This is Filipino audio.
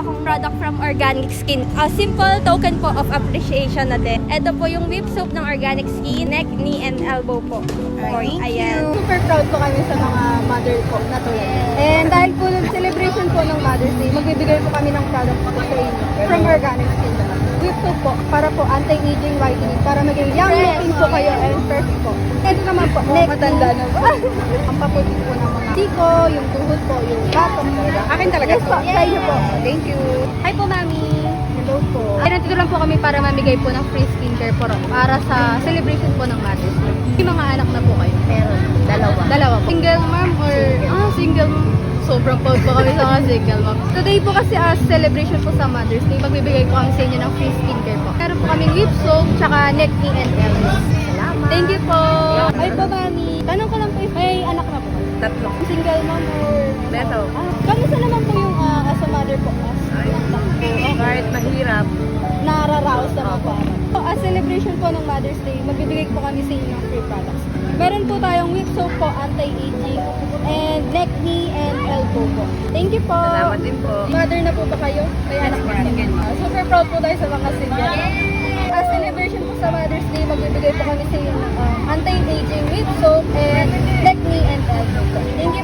akong product from Organic Skin. A simple token po of appreciation na din. Ito po yung whip soap ng Organic Skin, neck, knee, and elbow po. Ayan. Super proud po kami sa mga mother po na tulad. And dahil po ng celebration po ng Mother's Day, magbibigay po kami ng product po sa inyo from Organic Skin. Whip soap po para po anti-aging whitening para maging young looking po kayo and perfect po. Ito naman po, neck, matanda na po. Ang paputi po ng mga tiko, yung tuhod po, yung batok. Akin talaga Yes po, sa inyo po. Thank you. Hi po, Mami. Hello po. Ay, nandito lang po kami para mamigay po ng free skincare po para sa celebration po ng Mother's Day. May mga anak na po kayo? Meron. Dalawa. Dalawa po. Single mom or single mom? Sobrang proud po kami sa mga single mom. Today po kasi as celebration po sa Mother's Day, magbibigay po kami sa inyo ng free skincare po. Meron po kaming lip soap, tsaka neck, knee, and elbow. Salamat. Thank you po. Ay po, Mami. Tanong ko lang po, may anak na po kayo? Tatlo. Single mom or... Beto. Kamusta naman po yung as a mother po? Kahit mahirap. Nararaos naman po. So, as celebration po ng Mother's Day, magbibigay po kami sa inyo ng free products. Meron po tayong whip soap po, anti-aging, and neck, knee, and elbow po. Thank you po. Salamat din po. Mother na po ba kayo? May anak na po. Super proud po tayo sa mga single. As celebration po sa Mother's Day, magbibigay po kami sa inyo ng anti-aging whip soap, and neck, knee, and elbow po. Thank